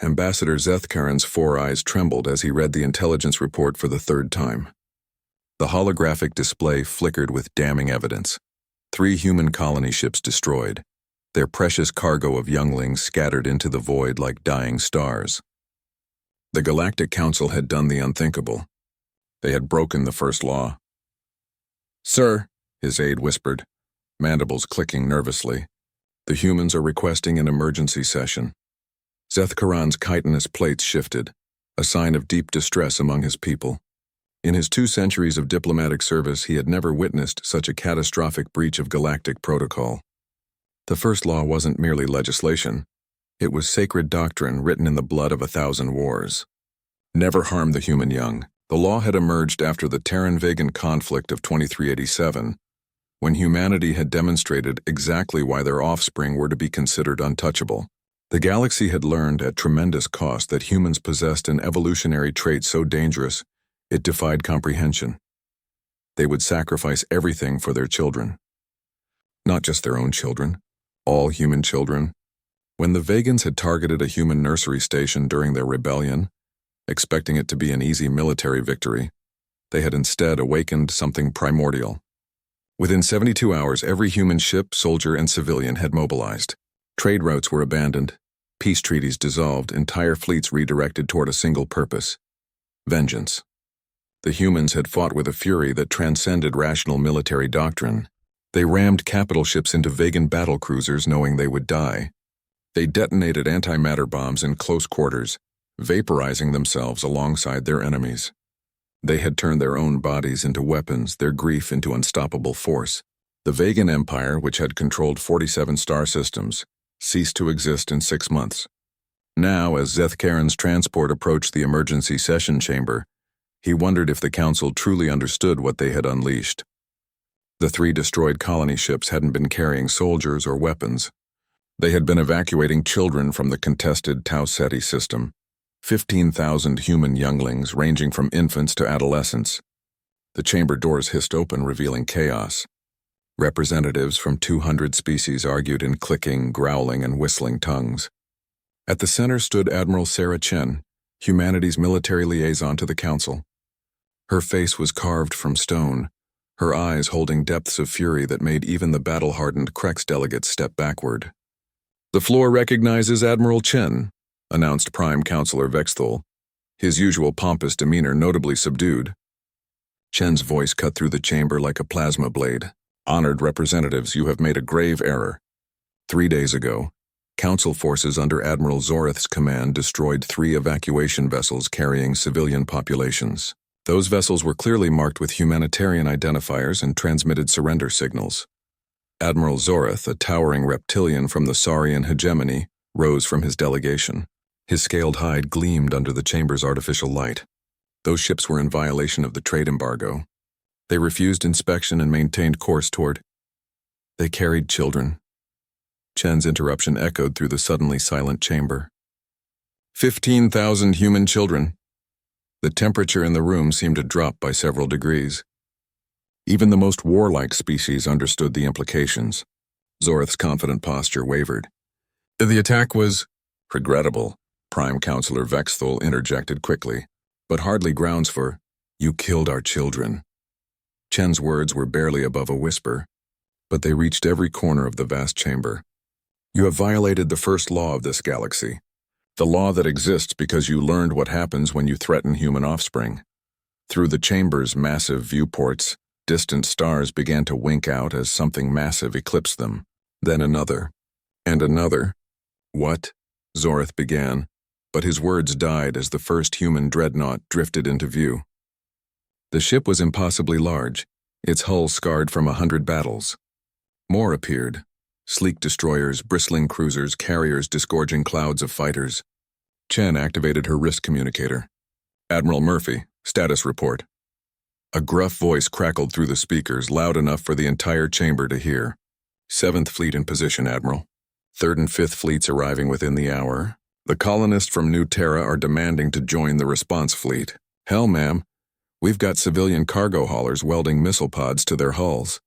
Ambassador Zethkarin's four eyes trembled as he read the intelligence report for the third time. The holographic display flickered with damning evidence. 3 human colony ships destroyed, their precious cargo of younglings scattered into the void like dying stars. The Galactic Council had done the unthinkable. They had broken the first law. "Sir," his aide whispered, mandibles clicking nervously, "the humans are requesting an emergency session." Zethkarin's chitinous plates shifted, a sign of deep distress among his people. In his 2 centuries of diplomatic service, he had never witnessed such a catastrophic breach of galactic protocol. The first law wasn't merely legislation. It was sacred doctrine written in the blood of 1,000 wars. Never harm the human young. The law had emerged after the Terran-Vegan conflict of 2387, when humanity had demonstrated exactly why their offspring were to be considered untouchable. The galaxy had learned at tremendous cost that humans possessed an evolutionary trait so dangerous it defied comprehension. They would sacrifice everything for their children. Not just their own children, all human children. When the Vegans had targeted a human nursery station during their rebellion, expecting it to be an easy military victory, they had instead awakened something primordial. Within 72 hours, every human ship, soldier, and civilian had mobilized. Trade routes were abandoned, peace treaties dissolved, entire fleets redirected toward a single purpose: vengeance. The humans had fought with a fury that transcended rational military doctrine. They rammed capital ships into Vegan battle cruisers knowing they would die. They detonated antimatter bombs in close quarters, vaporizing themselves alongside their enemies. They had turned their own bodies into weapons, their grief into unstoppable force. The Vegan Empire, which had controlled 47 star systems, ceased to exist in 6 months. Now, as Zethkarin's transport approached the emergency session chamber, he wondered if the Council truly understood what they had unleashed. The 3 destroyed colony ships hadn't been carrying soldiers or weapons. They had been evacuating children from the contested Tau Ceti system. 15,000 human younglings ranging from infants to adolescents. The chamber doors hissed open, revealing chaos. Representatives from 200 species argued in clicking, growling, and whistling tongues. At the center stood Admiral Sarah Chen, humanity's military liaison to the Council. Her face was carved from stone, her eyes holding depths of fury that made even the battle-hardened Krex delegates step backward. "The floor recognizes Admiral Chen," announced Prime Counselor Vexthul, his usual pompous demeanor notably subdued. Chen's voice cut through the chamber like a plasma blade. "Honored representatives, you have made a grave error. 3 days ago, Council forces under Admiral Zorith's command destroyed 3 evacuation vessels carrying civilian populations. Those vessels were clearly marked with humanitarian identifiers and transmitted surrender signals. Admiral Zorith, a towering reptilian from the Saurian hegemony, rose from his delegation. His scaled hide gleamed under the chamber's artificial light. Those ships were in violation of the trade embargo. They refused inspection and maintained course toward... They carried children. Chen's interruption echoed through the suddenly silent chamber. 15,000 human children. The temperature in the room seemed to drop by several degrees. Even the most warlike species understood the implications. Zorith's confident posture wavered. "The attack was regrettable," Prime Counselor Vexthul interjected quickly, "but hardly grounds for, you killed our children." Chen's words were barely above a whisper, but they reached every corner of the vast chamber. "You have violated the first law of this galaxy, the law that exists because you learned what happens when you threaten human offspring." Through the chamber's massive viewports, distant stars began to wink out as something massive eclipsed them. Then another, and another. "What?" Zorith began, but his words died as the first human dreadnought drifted into view. The ship was impossibly large, its hull scarred from 100 battles. More appeared, sleek destroyers, bristling cruisers, carriers disgorging clouds of fighters. Chen activated her wrist communicator. "Admiral Murphy, status report." A gruff voice crackled through the speakers, loud enough for the entire chamber to hear. 7th Fleet in position, Admiral. 3rd and 5th Fleets arriving within the hour. The colonists from New Terra are demanding to join the response fleet. Hell, ma'am. We've got civilian cargo haulers welding missile pods to their hulls.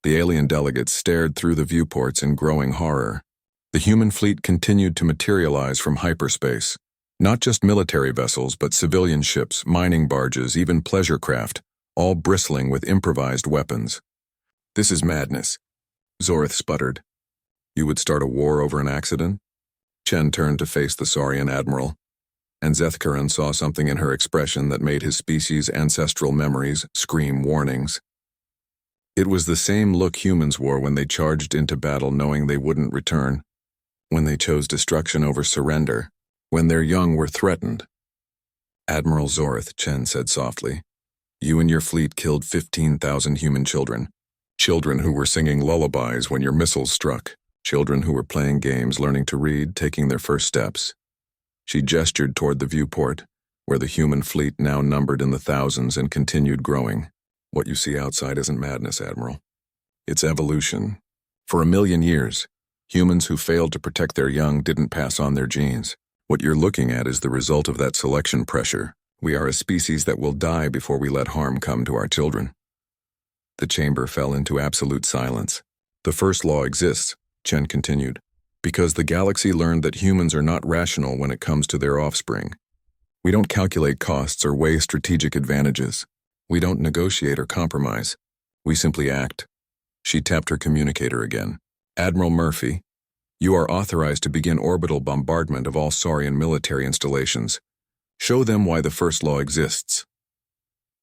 The alien delegates stared through the viewports in growing horror. The human fleet continued to materialize from hyperspace. Not just military vessels, but civilian ships, mining barges, even pleasure craft, all bristling with improvised weapons. "This is madness," Zorith sputtered. "You would start a war over an accident?" Chen turned to face the Saurian admiral, and Zethkaran saw something in her expression that made his species' ancestral memories scream warnings. It was the same look humans wore when they charged into battle knowing they wouldn't return, when they chose destruction over surrender, when their young were threatened. "Admiral Zorith," Chen said softly, "you and your fleet killed 15,000 human children. Children who were singing lullabies when your missiles struck. Children who were playing games, learning to read, taking their first steps." She gestured toward the viewport, where the human fleet now numbered in the thousands and continued growing. "What you see outside isn't madness, Admiral. It's evolution. For 1,000,000 years, humans who failed to protect their young didn't pass on their genes. What you're looking at is the result of that selection pressure. We are a species that will die before we let harm come to our children." The chamber fell into absolute silence. "The first law exists," Chen continued, "because the galaxy learned that humans are not rational when it comes to their offspring. We don't calculate costs or weigh strategic advantages. We don't negotiate or compromise. We simply act." She tapped her communicator again. "Admiral Murphy, you are authorized to begin orbital bombardment of all Saurian military installations. Show them why the first law exists."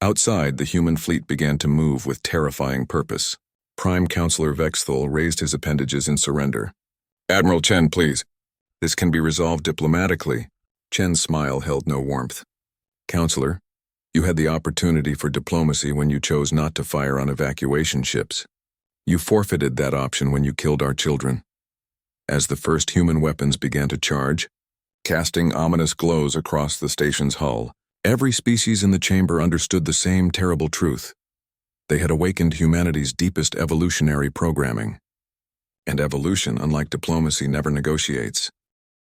Outside, the human fleet began to move with terrifying purpose. Prime Counselor Vexthul raised his appendages in surrender. "Admiral Chen, please. This can be resolved diplomatically." Chen's smile held no warmth. "Counselor, you had the opportunity for diplomacy when you chose not to fire on evacuation ships. You forfeited that option when you killed our children." As the first human weapons began to charge, casting ominous glows across the station's hull, every species in the chamber understood the same terrible truth. They had awakened humanity's deepest evolutionary programming. And evolution, unlike diplomacy, never negotiates.